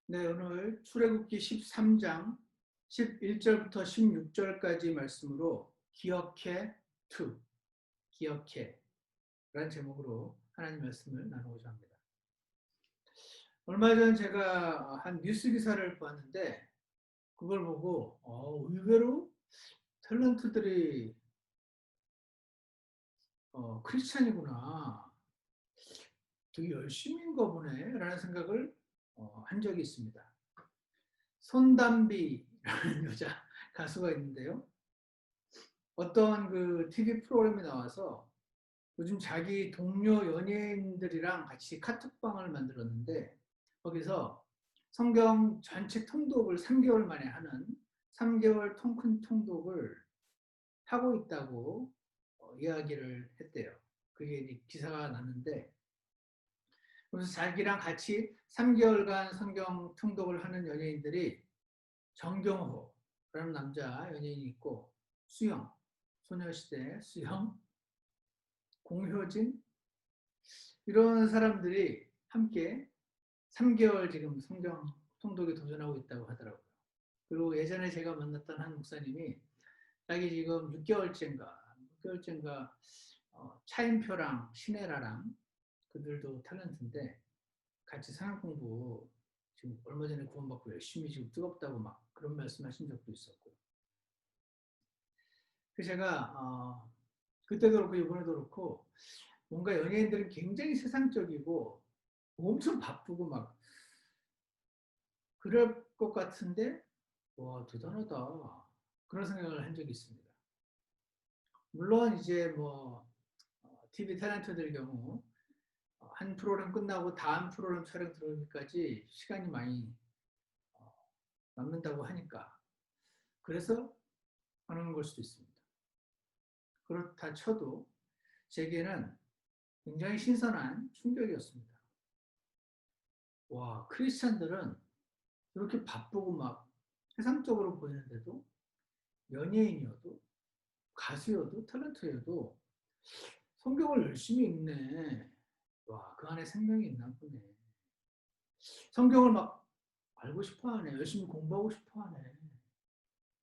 네, 오늘 출애굽기 13장 11절부터 16절까지 말씀으로 기억해 to, 기억해 라는 제목으로 하나님 말씀을 나누고자 합니다. 얼마 전 제가 한 뉴스 기사를 봤는데 그걸 보고 의외로 탤런트들이 크리스찬이구나, 되게 열심인가 보네 라는 생각을 한 적이 있습니다. 손담비라는 여자 가수가 있는데요. 어떤 그 TV 프로그램에 나와서 요즘 자기 동료 연예인들이랑 같이 카톡방을 만들었는데 거기서 성경 전체 통독을 3개월 만에 하는 3개월 통큰 통독을 하고 있다고 이야기를 했대요. 그게 기사가 났는데, 그래서 자기랑 같이 3개월간 성경 통독을 하는 연예인들이 정경호라는 남자 연예인이 있고, 수영, 소녀시대 수영, 공효진, 이런 사람들이 함께 3개월 지금 성경 통독에 도전하고 있다고 하더라고요. 그리고 예전에 제가 만났던 한 목사님이 자기 지금 6개월째인가 차인표랑 신혜라랑, 그들도 탤런트인데 같이 성경 공부 지금 얼마 전에 구원받고 열심히 지금 뜨겁다고 막 그런 말씀하신 적도 있었고, 그 제가 그때도 그렇고 이번에도 그렇고 뭔가 연예인들은 굉장히 세상적이고 엄청 바쁘고 막 그럴 것 같은데, 와, 대단하다, 그런 생각을 한 적이 있습니다. 물론 이제 뭐 TV 탤런트들 경우 한 프로그램 끝나고 다음 프로그램 촬영 들어오기까지 시간이 많이 남는다고 하니까 그래서 하는 걸 수도 있습니다. 그렇다 쳐도 제게는 굉장히 신선한 충격이었습니다. 와, 크리스찬들은 이렇게 바쁘고 막 세상적으로 보이는데도, 연예인이어도 가수여도 탤런트여도 성경을 열심히 읽네. 와, 그 안에 생명이 있나 보네. 성경을 막 알고 싶어 하네. 열심히 공부하고 싶어 하네.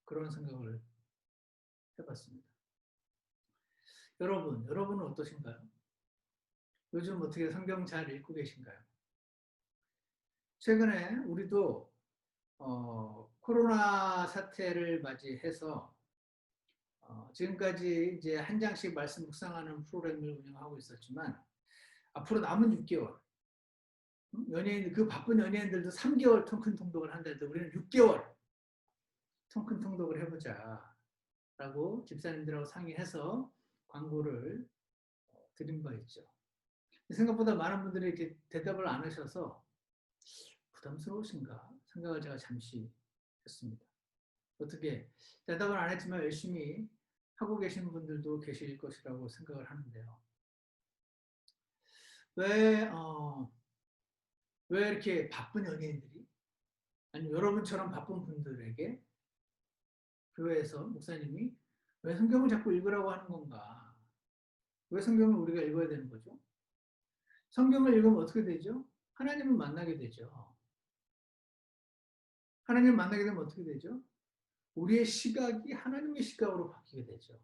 그런 생각을 해봤습니다. 여러분은 어떠신가요? 요즘 어떻게 성경 잘 읽고 계신가요? 최근에 우리도 코로나 사태를 맞이해서 지금까지 이제 한 장씩 말씀 묵상하는 프로그램을 운영하고 있었지만, 앞으로 남은 6개월, 연예인, 그 바쁜 연예인들도 3개월 통큰 통독을 한다는데 우리는 6개월 통큰 통독을 해보자 라고 집사님들하고 상의해서 광고를 드린 바 있죠. 생각보다 많은 분들이 이렇게 대답을 안 하셔서 부담스러우신가 생각을 제가 잠시 했습니다. 어떻게 대답을 안 했지만 열심히 하고 계신 분들도 계실 것이라고 생각을 하는데요. 왜, 왜 이렇게 바쁜 연예인들이, 아니 여러분처럼 바쁜 분들에게 교회에서 목사님이 왜 성경을 자꾸 읽으라고 하는 건가? 왜 성경을 우리가 읽어야 되는 거죠? 성경을 읽으면 어떻게 되죠? 하나님을 만나게 되죠. 하나님을 만나게 되면 어떻게 되죠? 우리의 시각이 하나님의 시각으로 바뀌게 되죠.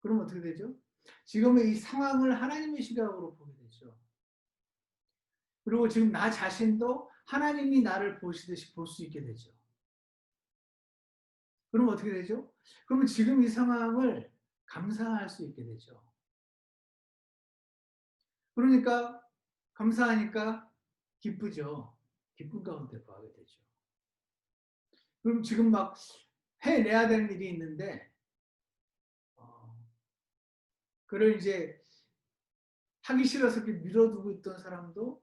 그럼 어떻게 되죠? 지금의 이 상황을 하나님의 시각으로 보게 되죠. 그리고 지금 나 자신도 하나님이 나를 보시듯이 볼 수 있게 되죠. 그럼 어떻게 되죠? 그러면 지금 이 상황을 감사할 수 있게 되죠. 그러니까 감사하니까 기쁘죠. 기쁜 가운데 거하게 되죠. 그럼 지금 막 해내야 되는 일이 있는데 그걸 이제 하기 싫어서 이렇게 미뤄두고 있던 사람도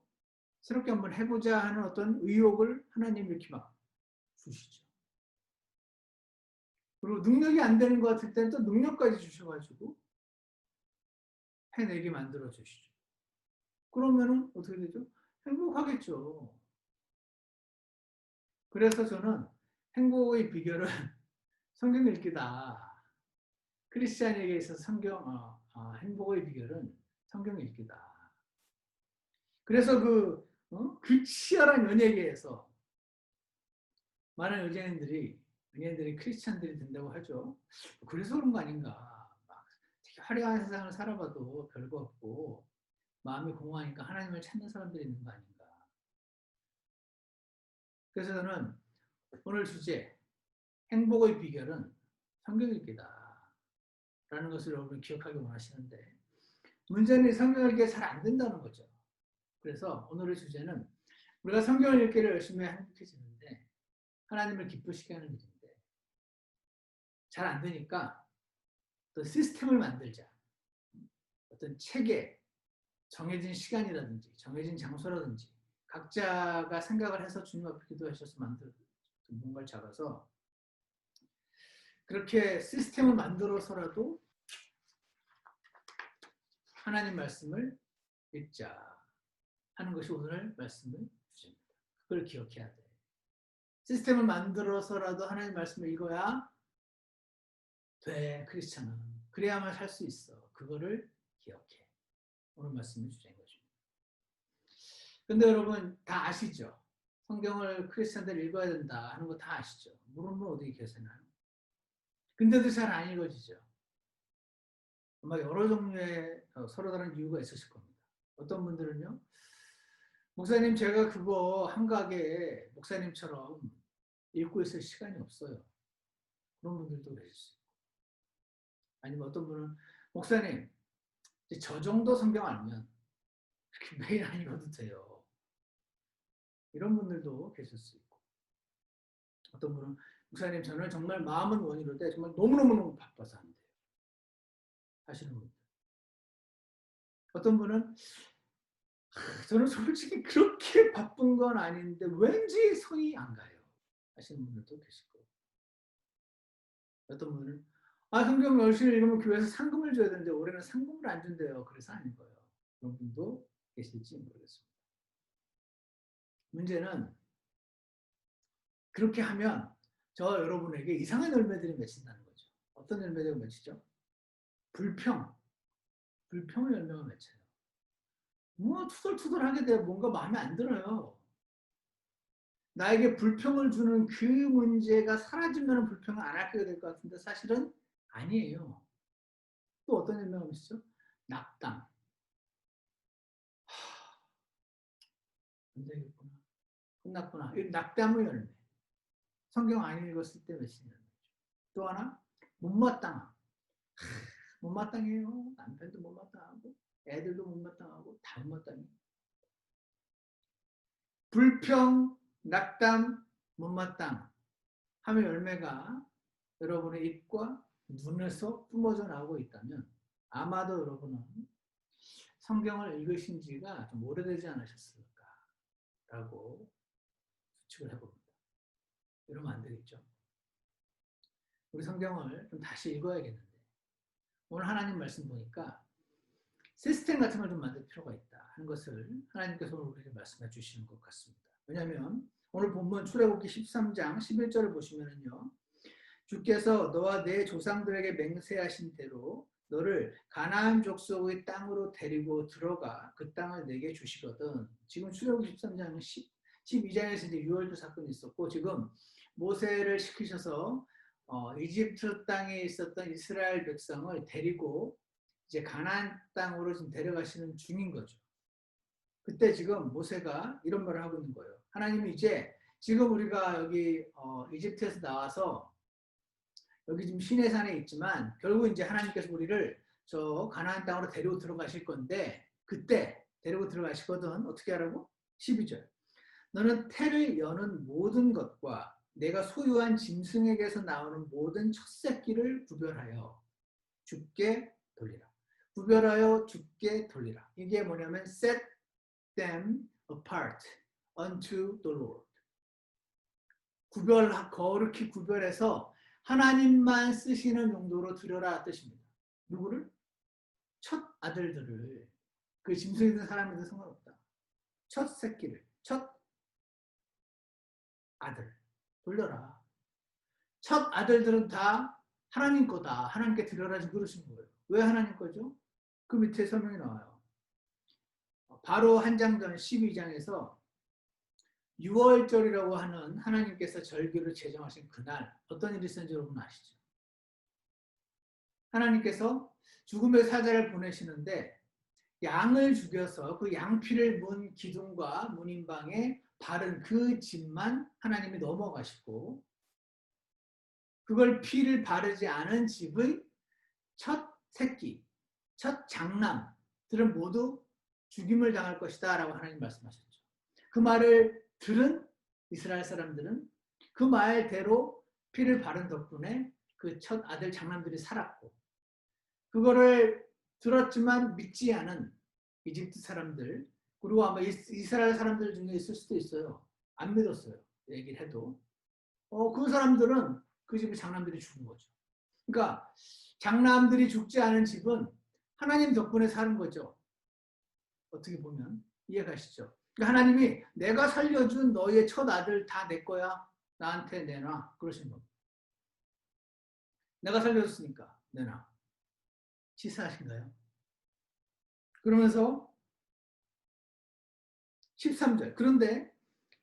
새롭게 한번 해보자 하는 어떤 의욕을 하나님 이렇게 막 주시죠. 그리고 능력이 안 되는 것 같을 때는 또 능력까지 주셔가지고 해내게 만들어 주시죠. 그러면은 어떻게 되죠? 행복하겠죠. 그래서 저는 행복의 비결은 성경 읽기다. 크리스찬에게 있어서 행복의 비결은 성경 읽기다. 그래서 그 그 치열한 연예계에서 많은 연예인들이 크리스찬들이 된다고 하죠. 그래서 그런 거 아닌가. 막 되게 화려한 세상을 살아봐도 별거 없고 마음이 공허하니까 하나님을 찾는 사람들이 있는 거 아닌가. 그래서 저는 오늘 주제 행복의 비결은 성경 읽기다 라는 것을 여러분 기억하기 원하시는데 문제는 성경 읽기가 잘 안 된다는 거죠. 그래서 오늘의 주제는 우리가 성경을 읽기를 열심히 행복해지는데 하나님을 기쁘시게 하는 일인데 잘 안 되니까 어떤 시스템을 만들자. 어떤 체계, 정해진 시간이라든지 정해진 장소라든지 각자가 생각을 해서 주님 앞에 기도하셔서 만든 뭔가를 잡아서 그렇게 시스템을 만들어서라도 하나님 말씀을 읽자 하는 것이 오늘 말씀의 주제입니다. 그걸 기억해야 돼. 시스템을 만들어서라도 하나님 말씀을 읽어야 돼, 크리스찬은. 그래야만 살 수 있어. 그거를 기억해. 오늘 말씀의 주제인 것입니다. 근데 여러분 다 아시죠? 성경을 크리스찬들 읽어야 된다 하는 거 다 아시죠? 물은 어디 계세나요? 근데도 잘 안 읽어지죠. 아마 여러 종류의 서로 다른 이유가 있으실 겁니다. 어떤 분들은요, 목사님 제가 그거 한가하게 목사님처럼 읽고 있을 시간이 없어요. 그런 분들도 계실 수 있고. 아니면 어떤 분은 목사님 저 정도 성경 알면 그렇게 매일 안 읽어도 돼요. 이런 분들도 계실 수 있고. 어떤 분은 목사님 저는 정말 마음은 원이로되 정말 너무너무 바빠서 안 돼요. 하시는 분들. 어떤 분은 저는 솔직히 그렇게 바쁜 건 아닌데 왠지 손이 안 가요. 하시는 분들도 계실 거고. 어떤 분은 성경 열심히 읽으면 교회에서 상금을 줘야 되는데 올해는 상금을 안 준대요. 그래서 안 읽어요. 그런 분도 계실지 모르겠습니다. 문제는 그렇게 하면 저 여러분에게 이상한 열매들이 맺힌다는 거죠. 어떤 열매들이 맺히죠? 불평의 열매가 맺혀요. 뭐 투덜투덜하게 돼요. 뭔가 마음에 안 들어요. 나에게 불평을 주는 그 문제가 사라지면 불평을 안 하게 될 것 같은데 사실은 아니에요. 또 어떤 열매가 맺히죠? 낙담. 안 되겠구나. 끝났구나. 낙담의 열매. 성경 안 읽었을 때 맺힌 열매죠. 또 하나, 못마땅함. 못마땅해요. 남편도 못마땅하고 애들도 못마땅하고 다 못마땅해요. 불평, 낙담, 못마땅 함의 열매가 여러분의 입과 눈에서 뿜어져 나오고 있다면 아마도 여러분은 성경을 읽으신 지가 좀 오래되지 않으셨을까라고 추측을 해봅니다. 이러면 안 되겠죠. 우리 성경을 좀 다시 읽어야겠는데 오늘 하나님 말씀 보니까 시스템 같은 걸 좀 만들 필요가 있다 하는 것을 하나님께서 오늘 우리에게 말씀해 주시는 것 같습니다. 왜냐하면 오늘 본문 출애굽기 13장 11절을 보시면은요. 주께서 너와 내 조상들에게 맹세하신 대로 너를 가나안 족속의 땅으로 데리고 들어가 그 땅을 내게 주시거든. 지금 출애굽기 13장 12장에서 이제 유월절 사건이 있었고 지금 모세를 시키셔서 이집트 땅에 있었던 이스라엘 백성을 데리고 이제 가나안 땅으로 지금 데려가시는 중인 거죠. 그때 지금 모세가 이런 말을 하고 있는 거예요. 하나님이 이제 지금 우리가 여기 이집트에서 나와서 여기 지금 시내산에 있지만 결국 이제 하나님께서 우리를 저 가나안 땅으로 데리고 들어가실 건데 그때 데리고 들어가시거든. 어떻게 하라고? 12절. 너는 태를 여는 모든 것과 내가 소유한 짐승에게서 나오는 모든 첫 새끼를 구별하여 주께 돌리라. 구별하여 주께 돌리라. 이게 뭐냐면 set them apart unto the Lord. 거룩히 구별해서 하나님만 쓰시는 용도로 드려라 뜻입니다. 누구를? 첫 아들들을. 그 짐승이든 사람이든 상관없다. 첫 새끼를, 첫 아들 돌려라. 첫 아들들은 다 하나님 거다. 하나님께 드려라 지금 그러신 거예요. 왜 하나님 거죠? 그 밑에 설명이 나와요. 바로 한 장 전 12장에서 유월절이라고 하는 하나님께서 절기를 제정하신 그날 어떤 일이 있었는지 여러분 아시죠? 하나님께서 죽음의 사자를 보내시는데 양을 죽여서 그 양피를 문 기둥과 문인방에 바른 그 집만 하나님이 넘어가시고 그걸 피를 바르지 않은 집의 첫 새끼, 첫 장남들은 모두 죽임을 당할 것이다 라고 하나님 말씀하셨죠. 그 말을 들은 이스라엘 사람들은 그 말대로 피를 바른 덕분에 그 첫 아들 장남들이 살았고 그거를 들었지만 믿지 않은 이집트 사람들 그리고 아마 이스라엘 사람들 중에 있을 수도 있어요. 안 믿었어요. 얘기를 해도. 그 사람들은 그 집의 장남들이 죽은 거죠. 그러니까 장남들이 죽지 않은 집은 하나님 덕분에 사는 거죠. 어떻게 보면 이해가시죠? 그러니까 하나님이 내가 살려준 너의 첫 아들 다 내 거야. 나한테 내놔. 그러신 겁니다. 내가 살려줬으니까 내놔. 치사하신가요? 그러면서 13절 그런데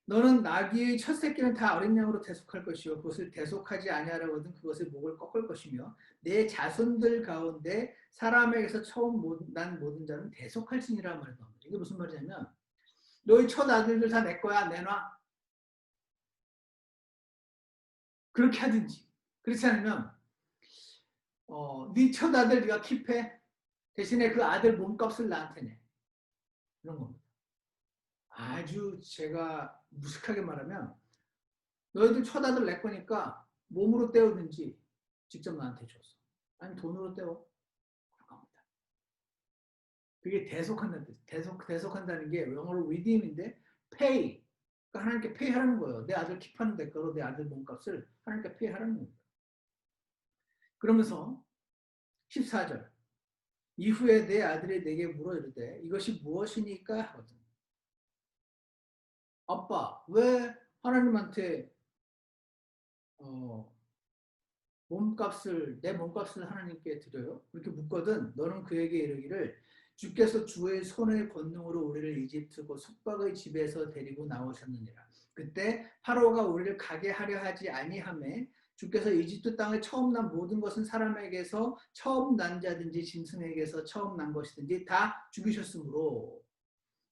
너는 나귀의 첫 새끼는 다 어린 양으로 대속할 것이요 그것을 대속하지 아니하려거든 그것의 목을 꺾을 것이며 내 자손들 가운데 사람에게서 처음 난 모든 자는 대속할지니라 말이다. 이게 무슨 말이냐면 너희 첫 아들들 다 내 거야 내놔. 그렇게 하든지 그렇지 않으면 네 첫 아들 네가 킵해 대신에 그 아들 몸값을 나한테 내. 이런 겁니다. 아주 제가 무식하게 말하면 너희들 첫 아들 내 거니까 몸으로 때우든지 직접 나한테 줬어. 아니 돈으로 때워. 그런 겁니다. 그게 대속한다는 뜻. 대속한다는 게 영어로 redeem인데 pay. 그러니까 하나님께 pay 하라는 거예요. 내 아들 킵하는 대가로 내 아들 몸값을 하나님께 pay 하라는 겁니다. 그러면서 14절 이후에 내 아들이 내게 물어 이르되 이것이 무엇이니까 하거든. 아빠 왜 하나님한테 내 몸값을 하나님께 드려요? 그렇게 묻거든 너는 그에게 이르기를 주께서 주의 손의 권능으로 우리를 이집트 곧 속박의 집에서 데리고 나오셨느니라. 그때 파로가 우리를 가게 하려 하지 아니하매 주께서 이집트 땅에 처음 난 모든 것은 사람에게서 처음 난 자든지 짐승에게서 처음 난 것이든지 다 죽이셨으므로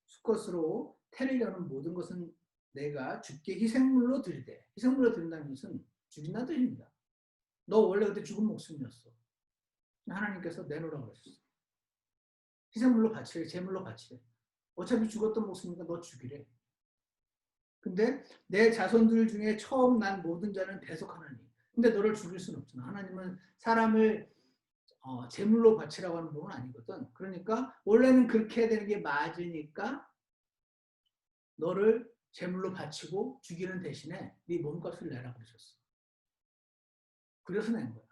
수컷으로 태리려는 모든 것은 내가 주께 희생물로 드리되 희생물로 드린다는 것은 죽인다는 뜻입니다. 너 원래 그때 죽은 목숨이었어. 하나님께서 내놓으라고 그러셨어. 희생물로 바치래. 제물로 바치래. 어차피 죽었던 목숨이니까 너 죽이래. 근데 내 자손들 중에 처음 난 모든 자는 대속하나니. 근데 너를 죽일 수는 없잖아. 하나님은 사람을 제물로 바치라고 하는 법은 아니거든. 그러니까 원래는 그렇게 해야 되는 게 맞으니까 너를 제물로 바치고 죽이는 대신에 네 몸값을 내라고 그러셨어. 그래서 낸 거야.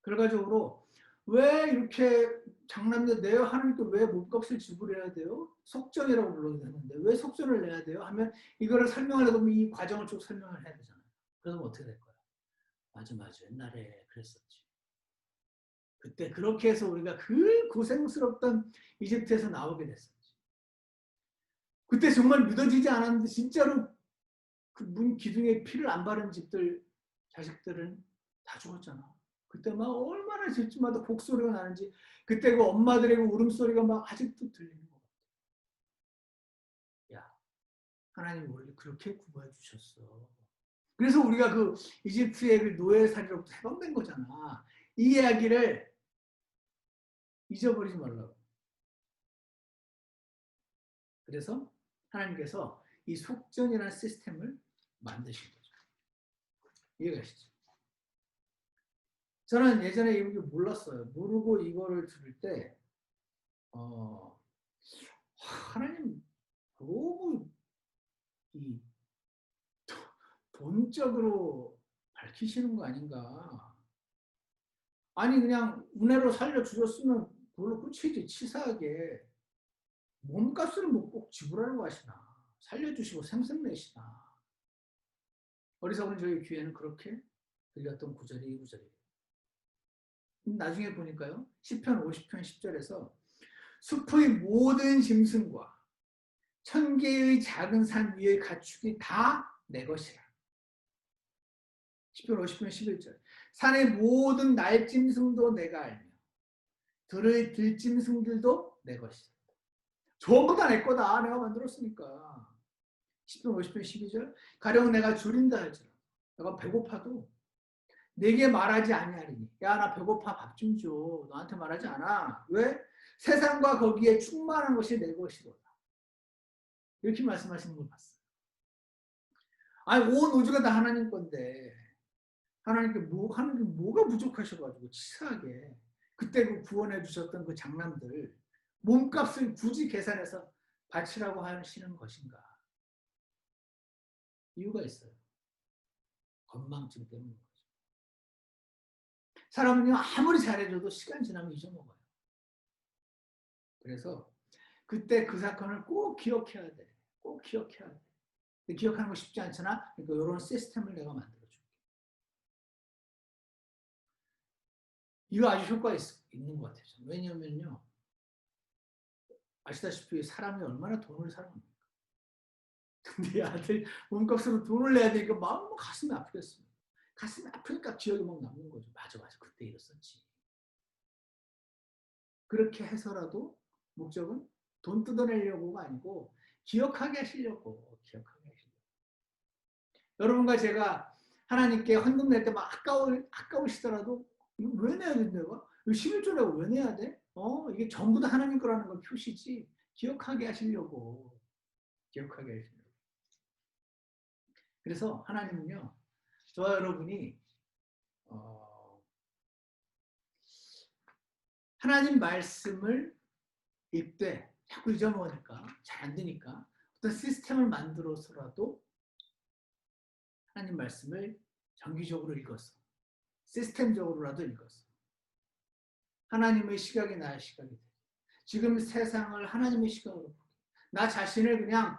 결과적으로 왜 이렇게 장남들 내요? 하나님께 왜 몸값을 지불해야 돼요? 속전이라고 불러도 되는데 왜 속전을 내야 돼요? 하면 이거를 설명하려고 하면 이 과정을 쭉 설명을 해야 되잖아요. 그러면 어떻게 될 거야? 맞아 옛날에 그랬었지. 그때 그렇게 해서 우리가 그 고생스럽던 이집트에서 나오게 됐었지. 그때 정말 믿어지지 않았는데 진짜로 그 문 기둥에 피를 안 바른 집들 자식들은 다 죽었잖아. 그때 막 얼마나 집집마다 곡소리가 나는지 그때 그 엄마들의 그 울음소리가 막 아직도 들리는 것 같아. 야, 하나님 우리를 그렇게 구원해 주셨어. 그래서 우리가 그 이집트의 그 노예살이로부터 해방된 거잖아. 이 이야기를 잊어버리지 말라고. 그래서 하나님께서 이 속전이라는 시스템을 만드신 거죠. 이해가시죠? 저는 예전에 이거 몰랐어요. 모르고 이거를 들을 때 하나님 너무 이 돈적으로 밝히시는 거 아닌가. 아니 그냥 은혜로 살려주셨으면 그걸로 끝이지. 치사하게 몸값을 뭐 꼭 지불하라고 하시나. 살려주시고 생색내시나. 어리석은 저희 귀에는 그렇게 들렸던 구절이 이 구절이에요. 나중에 보니까요. 시편 50편 10절에서 숲의 모든 짐승과 1000개의 작은 산 위의 가축이 다 내 것이라. 10편 50편 11절. 산의 모든 날짐승도 내가 알며 들의 들짐승들도 내 것이다. 전부 다 내 거다. 내가 만들었으니까. 10편 50편 12절. 가령 내가 줄인다 할지라. 내가 배고파도 내게 말하지 아니하리니. 야, 나 배고파, 밥 좀 줘. 너한테 말하지 않아. 왜? 세상과 거기에 충만한 것이 내 것이로다. 이렇게 말씀하시는 걸 봤어요. 아니, 온 우주가 다 하나님 건데 하나님께 하나님 뭐가 부족하셔가지고 치사하게 그때 그 구원해 주셨던 그 장남들 몸값을 굳이 계산해서 바치라고 하시는 것인가? 이유가 있어요. 건망증 때문인 거죠. 사람은요, 아무리 잘해줘도 시간 지나면 잊어먹어요. 그래서 그때 그 사건을 꼭 기억해야 돼. 꼭 기억해야 돼. 근데 기억하는 거 쉽지 않잖아. 그러니까 이런 시스템을 내가 만들어줄게. 이거 아주 효과 있는 것 같아요. 왜냐면요, 아시다시피 사람이 얼마나 돈을 사랑합니까? 근데 아들 몸값으로 돈을 내야 되니까 마음 가슴이 아프겠어요. 가슴이 아프니까 기억이 막 남는 거죠. 맞아, 그때 이랬었지. 그렇게 해서라도 목적은 돈 뜯어내려고가 아니고 기억하게 하시려고. 여러분과 제가 하나님께 헌금 낼 때 막 아까우시더라도 이거 왜 내야 돼 내가? 이거 11조 내가 왜 내야 돼? 이게 전부 다 하나님 거라는 걸 표시지. 기억하게 하시려고. 그래서 하나님은요, 저와 여러분이 하나님 말씀을 읽되 자꾸 잊어먹으니까 잘 안 되니까 어떤 시스템을 만들어서라도 하나님 말씀을 정기적으로 읽었어. 시스템적으로라도 읽었어. 하나님의 시각이 나의 시각이 돼. 지금 세상을 하나님의 시각으로 보게. 나 자신을 그냥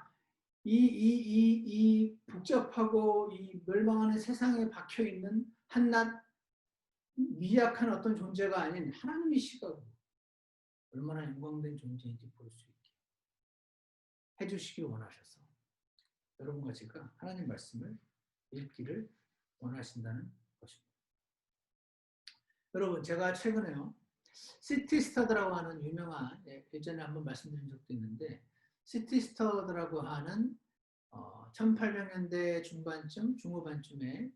이 복잡하고 이 멸망하는 세상에 박혀있는 한낱 미약한 어떤 존재가 아닌 하나님의 시각으로 얼마나 영광된 존재인지 볼 수 있게 해주시길 원하셔서 여러분과 제가 하나님 말씀을 읽기를 원하신다는 것입니다. 여러분, 제가 최근에요, 시티스터드라고 하는 유명한, 예전에 한번 말씀드린 적도 있는데, 시티스터드라고 하는 1800년대 중반쯤, 중후반쯤에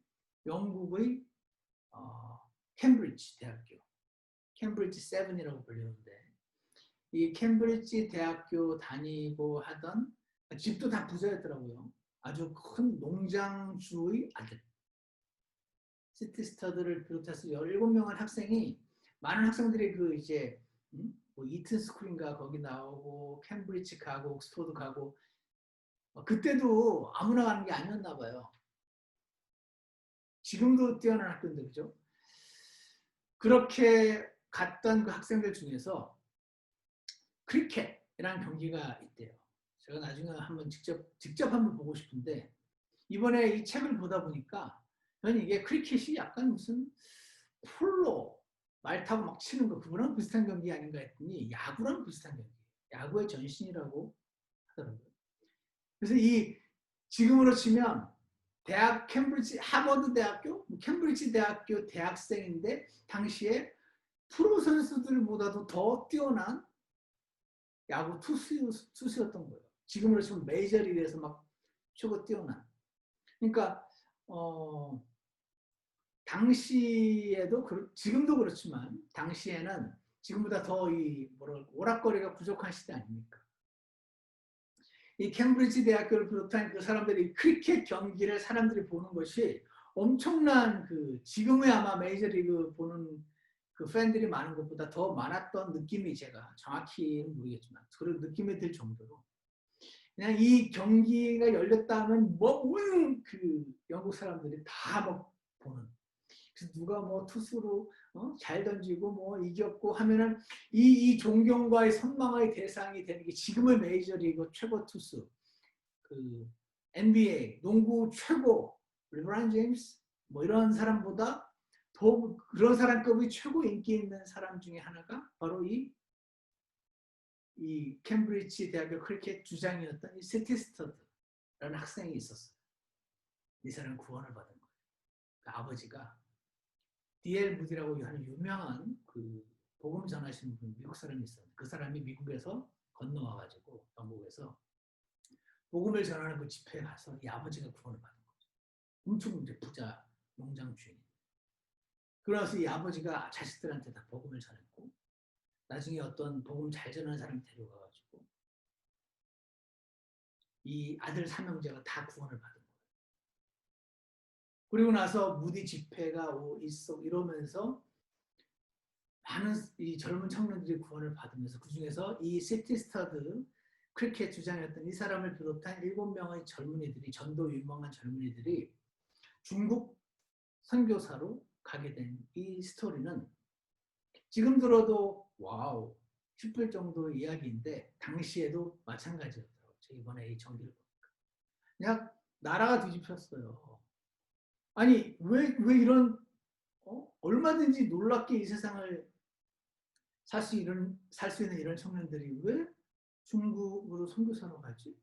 영국의 캠브리지 대학교, 캠브리지 7이라고 불리는데, 이 캠브리지 대학교 다니고 하던, 집도 다 부자였더라고요. 아주 큰 농장주의 아들. 시티스터드를 비롯해서 17명의 학생이, 많은 학생들이 그 이제 뭐 이튼 스쿨인가 거기 나오고 캠브리지 가고 옥스퍼드 가고, 그때도 아무나 가는 게 아니었나 봐요. 지금도 뛰어난 학교인데, 그죠? 그렇게 갔던 그 학생들 중에서 크리켓이라는 경기가 있대요. 제가 나중에 한번 직접 한번 보고 싶은데, 이번에 이 책을 보다 보니까 저는 이게 크리켓이 약간 무슨 폴로 말 타고 막 치는 거, 그거랑 비슷한 경기 아닌가 했더니 야구랑 비슷한 경기, 야구의 전신이라고 하더라고요. 그래서 이 지금으로 치면 대학 캠브리지 하버드 대학교, 캠브리지 대학교 대학생인데 당시에 프로 선수들보다도 더 뛰어난 야구 투수였던 거예요. 지금으로 치면 메이저리그에서 막 최고 뛰어난. 그러니까 당시에도 지금도 그렇지만 당시에는 지금보다 더 오락거리가 부족한 시대 아닙니까? 이 캠브리지 대학교를 비롯한 그 사람들이 크리켓 경기를 사람들이 보는 것이 엄청난 지금의 아마 메이저리그 보는 그 팬들이 많은 것보다 더 많았던 느낌이, 제가 정확히는 모르겠지만 그런 느낌이 들 정도로 그냥 이 경기가 열렸다 하면 온 그 영국 사람들이 다 막 보는. 그래서 누가 뭐 투수로 잘 던지고 뭐 이겼고 하면은 이 존경과의 선망의 대상이 되는 게 지금의 메이저리그 최고 투수, 그 NBA 농구 최고 르브론 제임스 뭐 이런 사람보다 더 그런 사람급의 최고 인기 있는 사람 중에 하나가 바로 이 이 캠브리지 대학교 크리켓 주장이었던 이 스티스터드라는 학생이 있었어요. 이 사람은 구원을 받은 거예요. 그 아버지가 D.L. 무디라고 하는 유명한 그 복음 전하시는 분, 미국 사람이 있어요. 그 사람이 미국에서 건너와가지고 영국에서 복음을 전하는 그 집회에 가서 이 아버지가 구원을 받은 거죠. 엄청 이제 부자 농장 주인. 그래서 이 아버지가 자식들한테 다 복음을 전했고 나중에 어떤 복음 잘 전하는 사람이 데려가가지고 이 아들 삼형제가 다 구원을 받은 거예요. 그리고 나서 무디 집회가 있어 이러면서 많은 이 젊은 청년들이 구원을 받으면서 그 중에서 이 시티스터드 크리켓 주장이었던 이 사람을 비롯한 7명의 젊은이들이 전도 유망한 젊은이들이 중국 선교사로 가게 된 이 스토리는 지금 들어도 와우 싶을 정도의 이야기인데 당시에도 마찬가지였더라고요. 저 이번에 이 전기를 보니까 그냥 나라가 뒤집혔어요. 아니 왜 이런 얼마든지 놀랍게 이 세상을 살 수 있는 이런 청년들이 왜 중국으로 선교사로 가지?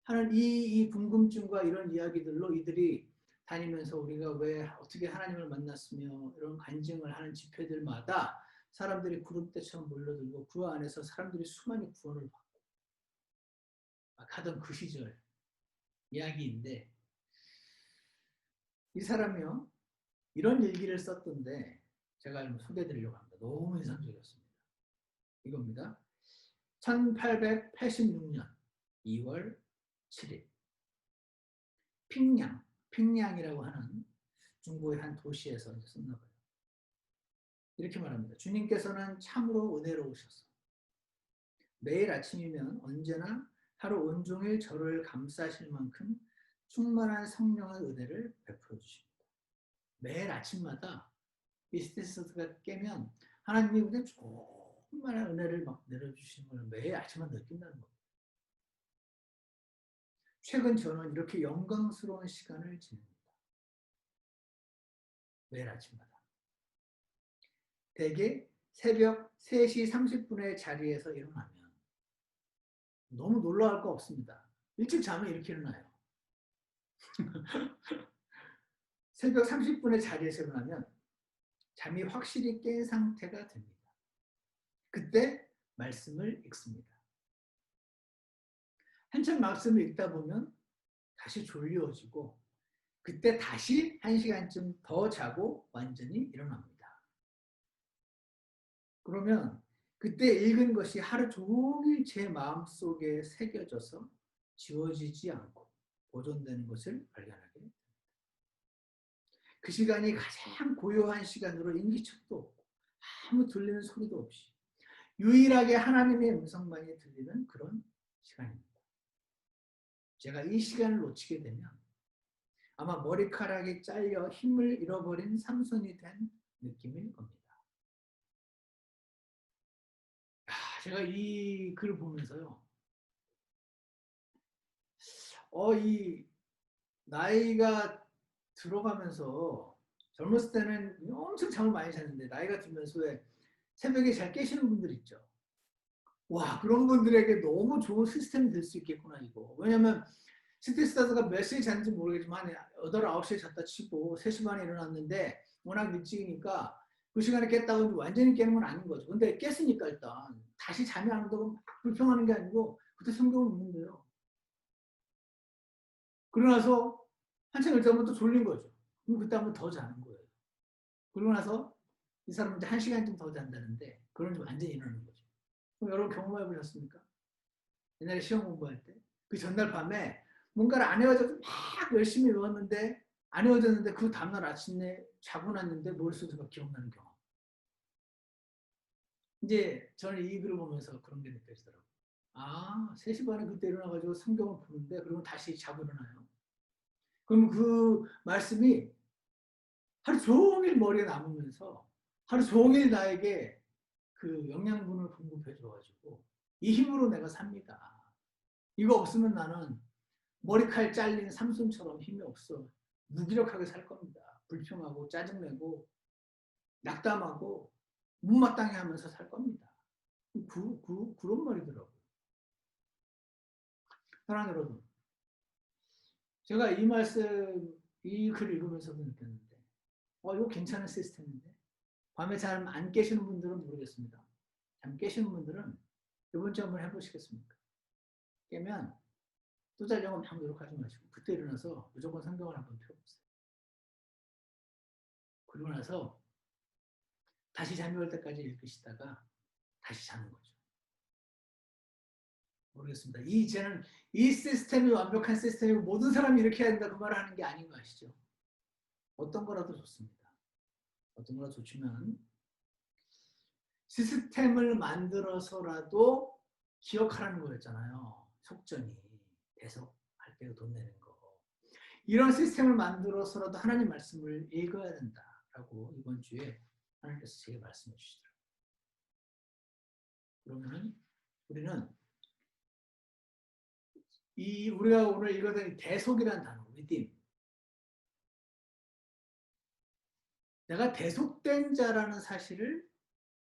하는 이 궁금증과 이런 이야기들로 이들이 다니면서 우리가 왜 어떻게 하나님을 만났으며 이런 간증을 하는 집회들마다 사람들이 구름대처럼 몰려들고 그 안에서 사람들이 수많이 구원을 받고 막 하던 그 시절 이야기인데 이 사람이요 이런 일기를 썼던데 제가 소개해드리려고 합니다. 너무 인상적이었습니다. 이겁니다. 1886년 2월 7일 핑양이라고 하는 중국의 한 도시에서 썼나 봐요. 이렇게 말합니다. 주님께서는 참으로 은혜로우셔서 매일 아침이면 언제나 하루 온종일 저를 감싸실 만큼 충만한 성령의 은혜를 베풀어 주십니다. 매일 아침마다 비스티스가 깨면 하나님이 그냥 충만한 은혜를 막 내려주시는 걸 매일 아침마다 느낀다는 겁니다. 최근 저는 이렇게 영광스러운 시간을 지냅니다. 매일 아침마다. 대개 새벽 3시 30분에 자리에서 일어나면 너무 놀라울 거 없습니다. 일찍 자면 이렇게 일어나요. 새벽 30분에 자리에서 일어나면 잠이 확실히 깬 상태가 됩니다. 그때 말씀을 읽습니다. 한참 말씀을 읽다 보면 다시 졸려지고 그때 다시 1시간쯤 더 자고 완전히 일어납니다. 그러면 그때 읽은 것이 하루 종일 제 마음속에 새겨져서 지워지지 않고 보존되는 것을 발견하게 됩니다. 그 시간이 가장 고요한 시간으로 인기척도 없고 아무 들리는 소리도 없이 유일하게 하나님의 음성만이 들리는 그런 시간입니다. 제가 이 시간을 놓치게 되면 아마 머리카락이 잘려 힘을 잃어버린 삼손이 된 느낌일 겁니다. 제가 이 글을 보면서요. 이 나이가 들어가면서 젊었을 때는 엄청 잠을 많이 잤는데 나이가 들면서 왜 새벽에 잘 깨시는 분들 있죠. 와, 그런 분들에게 너무 좋은 시스템이 될 수 있겠구나 이거. 왜냐면 시티스타드가 몇 시에 잤는지 모르겠지만 8, 9시에 잤다 치고 3시 반에 일어났는데 워낙 일찍이니까 그 시간에 깼다고 완전히 깨는 건 아닌 거죠. 근데 깼으니까 일단 다시 잠이 안 온다고 막 불평하는 게 아니고 그때 성경을 읽는데요. 그러고 나서 한참 읽다 보면 또 졸린 거죠. 그럼 그때 한번 더 자는 거예요. 그러고 나서 이 사람은 이제 1시간쯤 더 잔다는데 그러면 완전히 일어나는 거죠. 그럼 여러분 경험해 보셨습니까? 옛날에 시험 공부할 때 그 전날 밤에 뭔가를 안 외워져서 막 열심히 외웠는데 안 외워졌는데 그 다음날 아침에 자고 났는데 머릿속에서 기억나는 경험. 이제 저는 이 글을 보면서 그런 게 느껴지더라고요. 3시 반에 그때 일어나가지고 성경을 보는데 그러면 다시 자고 일어나요. 그럼 그 말씀이 하루 종일 머리에 남으면서 하루 종일 나에게 그 영양분을 공급해 줘가지고 이 힘으로 내가 삽니다. 이거 없으면 나는 머리칼 잘린 삼손처럼 힘이 없어. 무기력하게 살 겁니다. 불평하고 짜증내고 낙담하고 못마땅해 하면서 살 겁니다. 그런 말이더라고요. 사랑하는 여러분, 제가 이 글 읽으면서도 느꼈는데, 이거 괜찮은 시스템인데, 밤에 잘 안 깨시는 분들은 모르겠습니다. 잠 깨시는 분들은 이번 주 한번 해보시겠습니까? 깨면 또 자려고 막 노력하지 마시고, 그때 일어나서 무조건 성경을 한번 펴보세요. 그러고 나서 다시 잠이 올 때까지 읽으시다가 다시 자는 거죠. 모르겠습니다. 저는 이 시스템이 완벽한 시스템이고 모든 사람이 이렇게 해야 된다 그 말을 하는 게 아닌 거 아시죠? 어떤 거라도 좋습니다. 어떤 거라도 좋지만 시스템을 만들어서라도 기억하라는 거였잖아요. 속전이 대속할 때 돈 내는 거. 이런 시스템을 만들어서라도 하나님 말씀을 읽어야 된다라고 이번 주에 하나님께서 제게 말씀해 주시더라고요. 그러면 우리는 우리가 오늘 읽었던 대속이라는 단어, redeem. 내가 대속된 자라는 사실을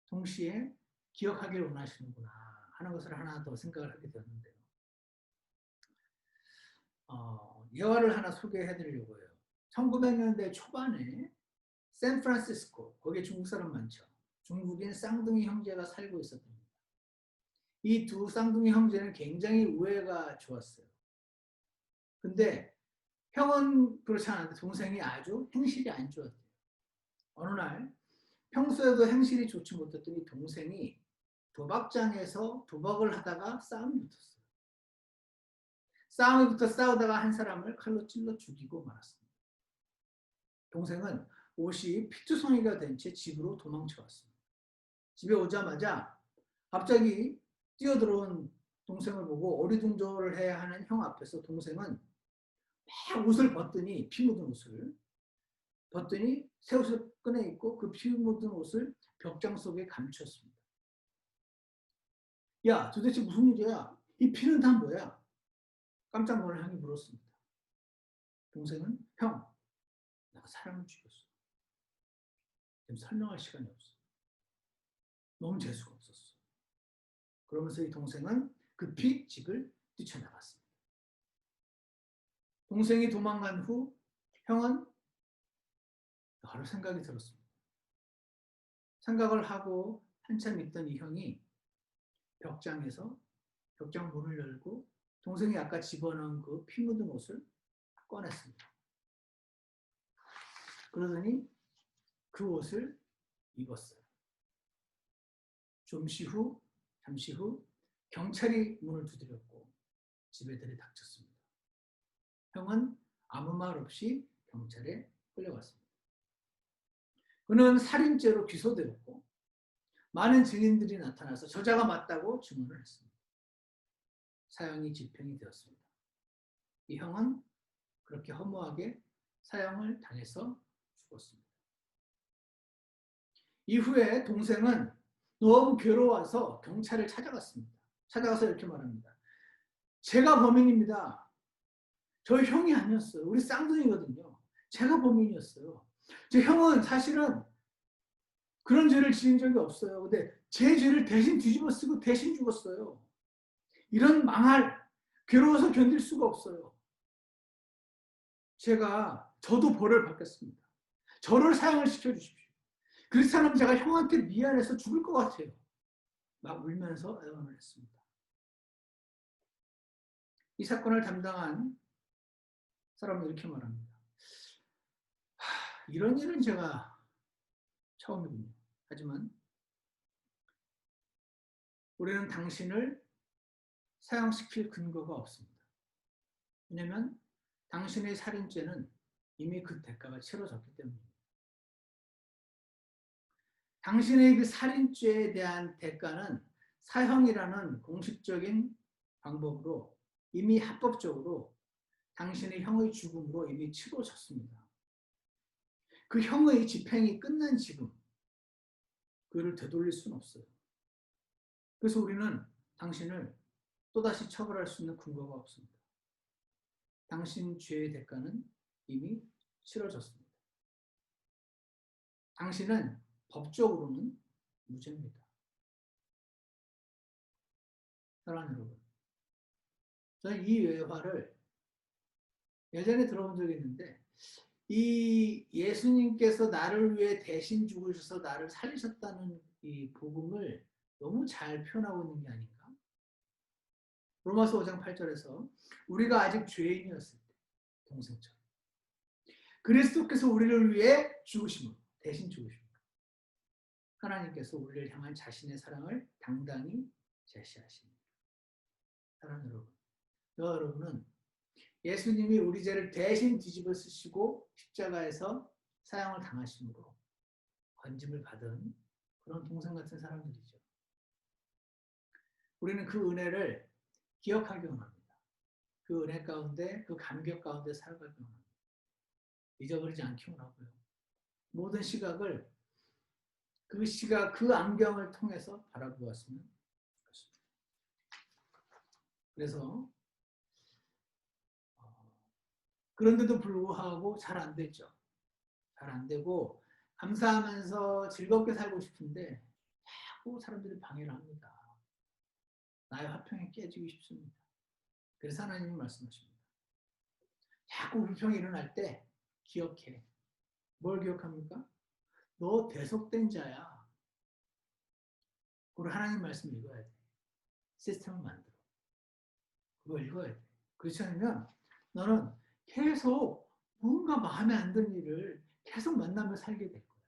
동시에 기억하기를 원하시는구나 하는 것을 하나 더 생각을 하게 되었는데요. 예화를 하나 소개해 드리려고 해요. 1900년대 초반에 샌프란시스코, 거기에 중국 사람 많죠. 중국인 쌍둥이 형제가 살고 있었답니다. 이 두 쌍둥이 형제는 굉장히 우애가 좋았어요. 근데 형은 그렇지 않은데 동생이 아주 행실이 안 좋았대요. 어느 날 평소에도 행실이 좋지 못했더니 동생이 도박장에서 도박을 하다가 싸움이 붙었어요. 싸움이 붙어 싸우다가 한 사람을 칼로 찔러 죽이고 말았습니다. 동생은 옷이 피투성이가 된 채 집으로 도망쳐왔습니다. 집에 오자마자 갑자기 뛰어들어온 동생을 보고 어리둥절을 해야 하는 형 앞에서 동생은 막 옷을 벗더니 피 묻은 옷을 벗더니 새 옷을 꺼내 입고 그 피 묻은 옷을 벽장 속에 감췄습니다. 야, 도대체 무슨 일이야? 이 피는 다 뭐야? 깜짝 놀란 형이 물었습니다. 동생은 형, 내가 사람을 죽였어. 지금 설명할 시간이 없어. 너무 재수가 없었어. 그러면서 이 동생은 급히 집을 뛰쳐나갔습니다. 동생이 도망간 후 형은 여러 생각이 들었습니다. 생각을 하고 한참 있던 이 형이 벽장에서 벽장 문을 열고 동생이 아까 집어넣은 그 피 묻은 옷을 꺼냈습니다. 그러더니 그 옷을 입었어요. 잠시 후 경찰이 문을 두드렸고 집에 들이닥쳤습니다. 형은 아무 말 없이 경찰에 끌려갔습니다. 그는 살인죄로 기소되었고 많은 증인들이 나타나서 저자가 맞다고 증언을 했습니다. 사형이 집행이 되었습니다. 이 형은 그렇게 허무하게 사형을 당해서 죽었습니다. 이후에 동생은 너무 괴로워서 경찰을 찾아갔습니다. 찾아가서 이렇게 말합니다. 제가 범인입니다. 저희 형이 아니었어요. 우리 쌍둥이거든요. 제가 범인이었어요. 제 형은 사실은 그런 죄를 지은 적이 없어요. 근데 제 죄를 대신 뒤집어 쓰고 대신 죽었어요. 이런 괴로워서 견딜 수가 없어요. 저도 벌을 받겠습니다. 저를 사형을 시켜주십시오. 그렇지 않으면 제가 형한테 미안해서 죽을 것 같아요. 막 울면서 애원을 했습니다. 이 사건을 담당한 사람은 이렇게 말합니다. 이런 일은 제가 처음이군요. 하지만 우리는 당신을 사형시킬 근거가 없습니다. 왜냐하면 당신의 살인죄는 이미 그 대가가 치러졌기 때문입니다. 당신의 그 살인죄에 대한 대가는 사형이라는 공식적인 방법으로 이미 합법적으로 당신의 형의 죽음으로 이미 치러졌습니다. 그 형의 집행이 끝난 지금 그를 되돌릴 수는 없어요. 그래서 우리는 당신을 또다시 처벌할 수 있는 근거가 없습니다. 당신 죄의 대가는 이미 치러졌습니다. 당신은 법적으로는 무죄입니다. 사랑하는 여러분, 저는 이 외화를 예전에 들어본 적이 있는데 이 예수님께서 나를 위해 대신 죽으셔서 나를 살리셨다는 이 복음을 너무 잘 표현하고 있는 게 아닌가? 로마서 5장 8절에서 우리가 아직 죄인이었을 때 동생처럼 그리스도께서 우리를 위해 죽으심으로 대신 죽으심으로 하나님께서 우리를 향한 자신의 사랑을 당당히 제시하십니다. 사랑하는 여러분, 여러분은 예수님이 우리 죄를 대신 뒤집어 쓰시고 십자가에서 사형을 당하심으로 건짐을 받은 그런 동생 같은 사람들이죠. 우리는 그 은혜를 기억하기 원합니다. 그 은혜 가운데, 그 감격 가운데 살아가기 원합니다. 잊어버리지 않기 원하고요. 모든 시각을 그 시각, 그 안경을 통해서 바라보았으면 좋겠습니다. 그래서 그런데도 불구하고 잘 안 됐죠. 잘 안 되고 감사하면서 즐겁게 살고 싶은데 자꾸 사람들이 방해를 합니다. 나의 화평이 깨지기 쉽습니다. 그래서 하나님이 말씀하십니다. 자꾸 불평이 일어날 때 기억해. 뭘 기억합니까? 너 대속된 자야. 그리고 하나님 말씀 읽어야 돼. 시스템을 만들어. 그거 읽어야 돼. 그렇지 않으면 너는 계속 뭔가 마음에 안 드는 일을 계속 만나며 살게 될 거야.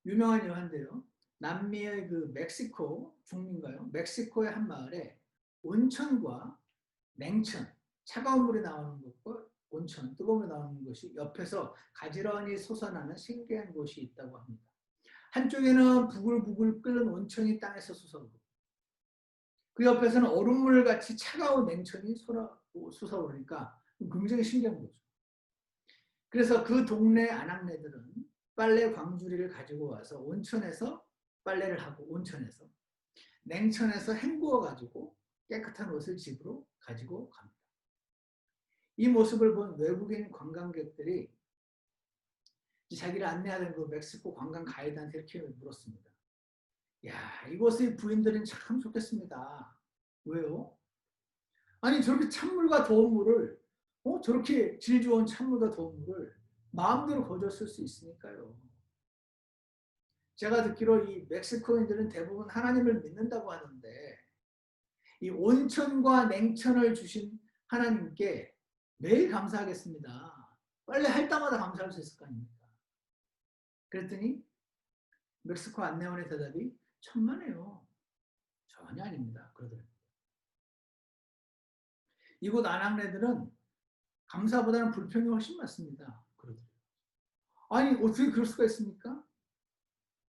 유명한 예화인데요. 남미의 그 멕시코 중미인가요? 멕시코의 한 마을에 온천과 냉천, 차가운 물이 나오는 것과 온천, 뜨거운 물이 나오는 것이 옆에서 가지런히 솟아나는 신기한 곳이 있다고 합니다. 한쪽에는 부글부글 끓는 온천이 땅에서 솟아오르고 그 옆에서는 얼음물같이 차가운 냉천이 솟아오르니까 굉장히 신기한 거죠. 그래서 그 동네 아낙네들은 빨래 광주리를 가지고 와서 온천에서 빨래를 하고 온천에서 냉천에서 헹구어 가지고 깨끗한 옷을 집으로 가지고 갑니다. 이 모습을 본 외국인 관광객들이 자기를 안내하는 그 멕시코 관광 가이드한테 이렇게 물었습니다. 야, 이곳의 부인들은 참 좋겠습니다. 왜요? 아니 저렇게 찬물과 더운 물을 저렇게 질 좋은 찬물과 더운 물을 마음대로 거저 쓸 수 있으니까요. 제가 듣기로 이 멕시코인들은 대부분 하나님을 믿는다고 하는데 이 온천과 냉천을 주신 하나님께 매일 감사하겠습니다. 빨래 할 때마다 감사할 수 있을 거 아닙니까? 그랬더니 멕시코 안내원의 대답이 천만에요. 전혀 아닙니다. 그러더라고요. 이곳 아낙네들은 감사보다는 불평이 훨씬 많습니다. 그러더라고요. 아니 어떻게 그럴 수가 있습니까?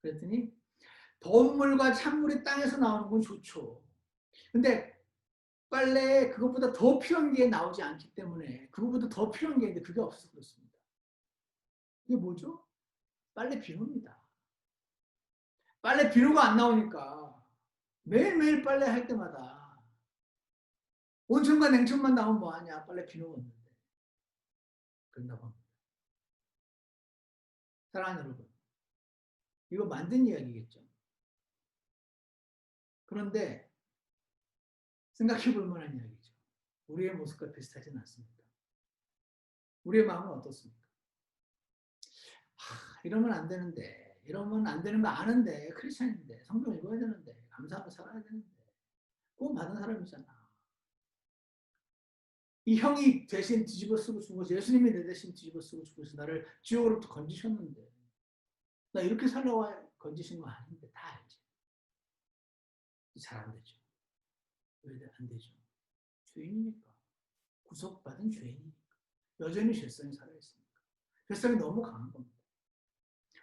그랬더니 더운 물과 찬물이 땅에서 나오는 건 좋죠. 근데 빨래에 그것보다 더 필요한 게 나오지 않기 때문에 그것보다 더 필요한 게 있는데 그게 없어서 그렇습니다. 이게 뭐죠? 빨래 비누입니다. 빨래 비누가 안 나오니까 매일매일 빨래 할 때마다 온천과 냉천만 나오면 뭐하냐? 빨래 비누가 없는데. 그런다고 합니다. 사랑하는 여러분, 이거 만든 이야기겠죠. 그런데 생각해 볼 만한 이야기죠. 우리의 모습과 비슷하지는 않습니다. 우리의 마음은 어떻습니까? 이러면 안 되는데, 이러면 안 되는 거 아는데, 크리스찬인데, 성경 읽어야 되는데, 감사하고 살아야 되는데, 구원 받은 사람이잖아. 이 형이 대신 뒤집어 쓰고 죽어서 예수님이 내 대신 뒤집어 쓰고 죽어서 나를 지옥으로부터 건지셨는데 나 이렇게 살아와 건지신 거 아닌데 다 알지. 잘 안 되죠. 왜 안 되죠? 죄인이니까. 구속받은 죄인이니까. 여전히 죄성이 살아있으니까. 죄성이 너무 강한 겁니다.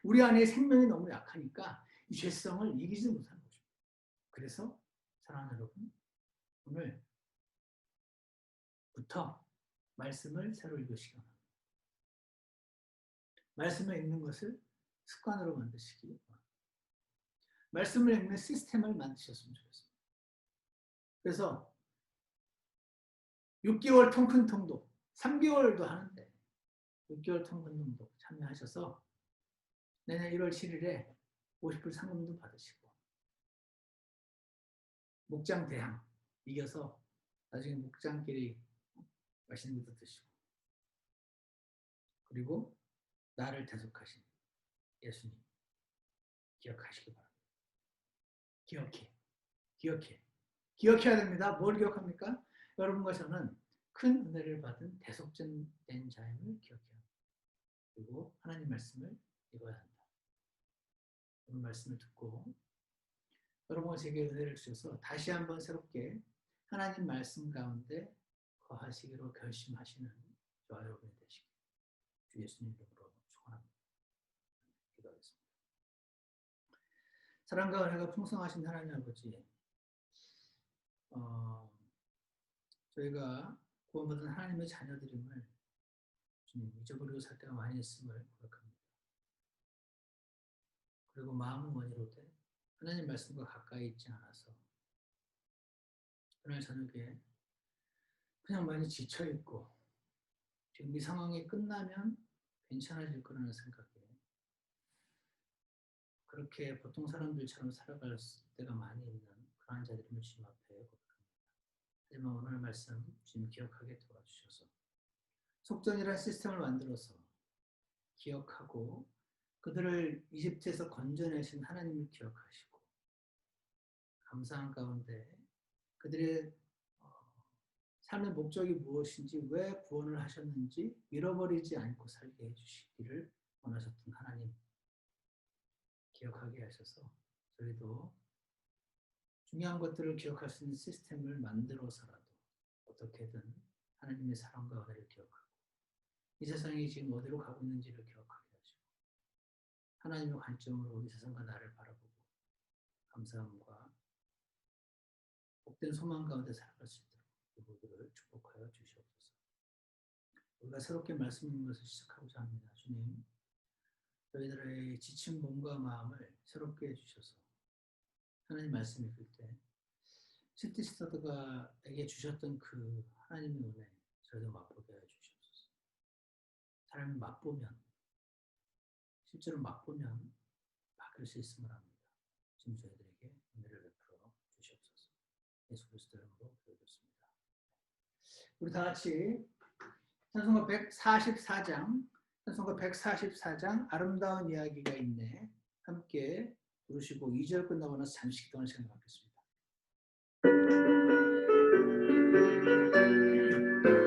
우리 안에 생명이 너무 약하니까 이 죄성을 이기지 못하는 것입니다. 그래서 사랑하는 여러분, 오늘부터 말씀을 새로 읽으시기 바랍니다. 말씀을 읽는 것을 습관으로 만드시기 바랍니다. 말씀을 읽는 시스템을 만드셨으면 좋겠습니다. 그래서 6개월 통큰 통독, 3개월도 하는데 6개월 통큰 통독 참여하셔서 내년 1월 7일에 50불 상금도 받으시고 목장 대항 이겨서 나중에 목장끼리 맛있는 것도 드시고, 그리고 나를 대속하신 예수님 기억하시기 바랍니다. 기억해야 됩니다. 뭘 기억합니까? 여러분과 저는 큰 은혜를 받은 대속된 자임을 기억해야 합니다. 그리고 하나님 말씀을 읽어야 한다. 오늘 말씀을 듣고 여러분과 제게 은혜를 주셔서 다시 한번 새롭게 하나님 말씀 가운데 거하시기로 결심하시는 저와 여러분이 되시길 주 예수님 이름으로 축원합니다. 기도하겠습니다. 사랑과 은혜가 풍성하신 하나님 아버지, 저희가 구원받은 하나님의 자녀들임을 주님 잊어버리고 살 때가 많이 있음을 고백합니다. 그리고 마음은 원이로되 하나님 말씀과 가까이 있지 않아서 오늘 저녁에 그냥 많이 지쳐있고 지금 이 상황이 끝나면 괜찮아질 거라는 생각에 그렇게 보통 사람들처럼 살아갈 때가 많이 있는 그러한 자들임을 주님 앞에 고백합니다. 하지만 오늘 말씀 주님 기억하게 도와주셔서 속전이라는 시스템을 만들어서 기억하고 그들을 이집트에서 건져내신 하나님을 기억하시고 감사한 가운데 그들의 삶의 목적이 무엇인지 왜 구원을 하셨는지 잃어버리지 않고 살게 해주시기를 원하셨던 하나님 기억하게 하셔서 저희도 중요한 것들을 기억할 수 있는 시스템을 만들어서라도 어떻게든 하나님의 사랑과 은혜를 기억하고 이 세상이 지금 어디로 가고 있는지를 기억하게 하시고 하나님의 관점으로 이 세상과 나를 바라보고 감사함과 복된 소망 가운데 살아갈 수 있도록 그 모두를 축복하여 주시옵소서. 우리가 새롭게 말씀 있는 것을 시작하고자 합니다. 주님, 저희들의 지친 몸과 마음을 새롭게 해주셔서 하나님 말씀 읽을 때 시티스터드가에게 주셨던 그 하나님의 은혜 저희도 맛보게 해주시옵소서. 사람이 맛보면 실제로 맛보면 바뀔 수 있음을 합니다. 지금 저희들에게 은혜를 베풀어 주시옵소서. 예수 그리스도 이름으로 기도드렸습니다. 우리 다 같이 찬송가 144장 아름다운 이야기가 있네 함께 부르시고 2절 끝나고 나서 잠시 기도하는 시간을 갖겠습니다.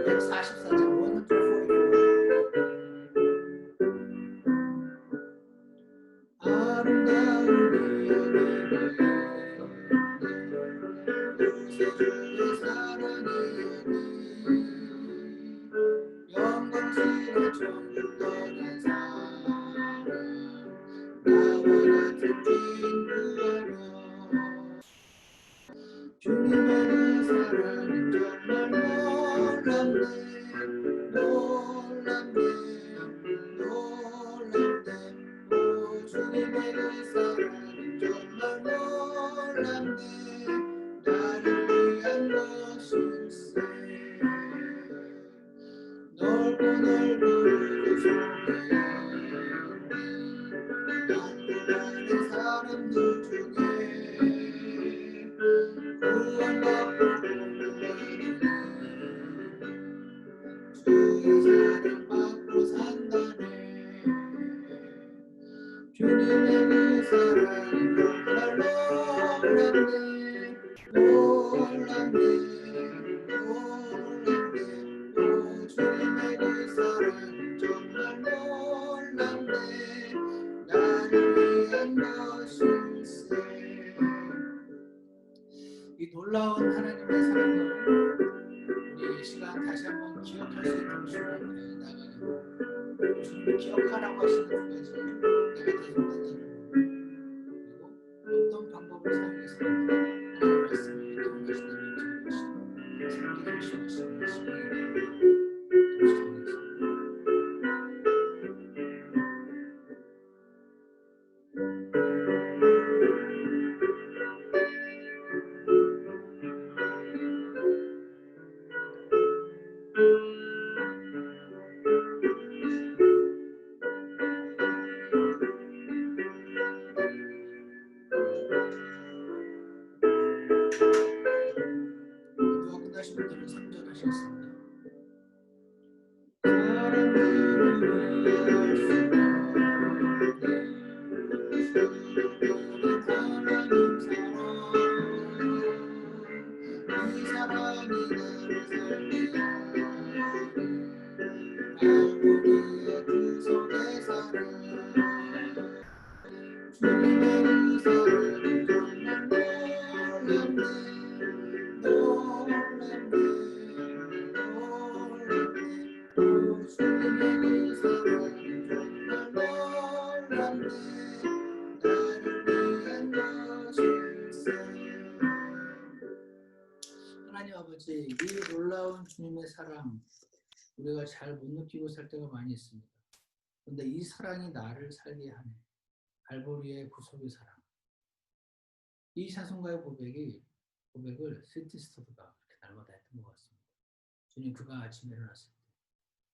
144장 1, 2, 4, 5 아름다운 구세주의 사랑의 영광스러운 천국 떠난 사랑 나와 같은 죄인 구하며 주님의 사랑은 정말 놀랍네 오 주님의 사랑은 정말 놀랍네 나를 위한 것일세 넓고 넓은 그 속에 많은 사람들 중에 구원받고 주의 사랑받고 산다네 주님의 그 사랑은 정말 놀랍네 오 주님의 그 사랑은 정말 놀랍네 나를 위한 것일세 이 놀라운 하나님의 사랑을 우리 이 시간 다시 한번 기억할 수 있도록 주님 앞에 나가는 주님이 기억하라고 하시는 두 가지 내가 대속된 자를 그리고 어떤 방법을 사용해서 하나님의 말씀을 기억하시다면 기억하시고 살게 결심하시는 시간이 되겠습니다. 하시겠습니다. 사랑들을 이해할 수 없네 하나님 사랑 이 사랑이 나를 살게 알고리의 그 속에 살아 주님의 의사를 정말 놀랐네 놀랐네 놀랐네 주님의 의사를 정말 놀랐네 나를 위한 것일세 하나님 아버지 이 놀라운 주님의 사랑 우리가 잘 못 느끼고 살 때가 많이 있습니다. 그런데 이 사랑이 나를 살게 하네. 갈보리의 구속의 사랑. 이 자손과의 고백을 스티스터드가 그렇게 날마다 했던 것 같습니다. 주님 그가 아침에 일어났을 때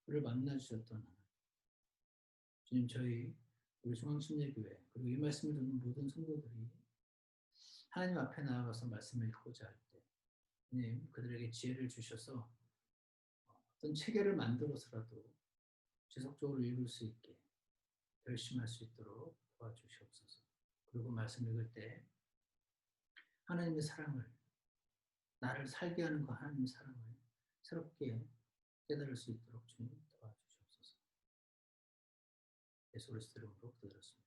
그를 만나주셨던 하나님. 주님 우리 중앙침례교회 그리고 이 말씀을 듣는 모든 성도들이 하나님 앞에 나아가서 말씀을 읽고자 할 때 주님 그들에게 지혜를 주셔서 어떤 체계를 만들어서라도 지속적으로 읽을 수 있게 결심할 수 있도록 도와주시옵소서. 그리고 말씀 읽을 때 하나님의 사랑을 나를 살게 하는 그 하나님의 사랑을 새롭게 깨달을 수 있도록 주님 도와주시옵소서. 예수 그리스도 이름으로 기도드렸습니다.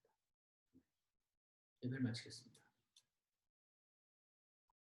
예배를 마치겠습니다.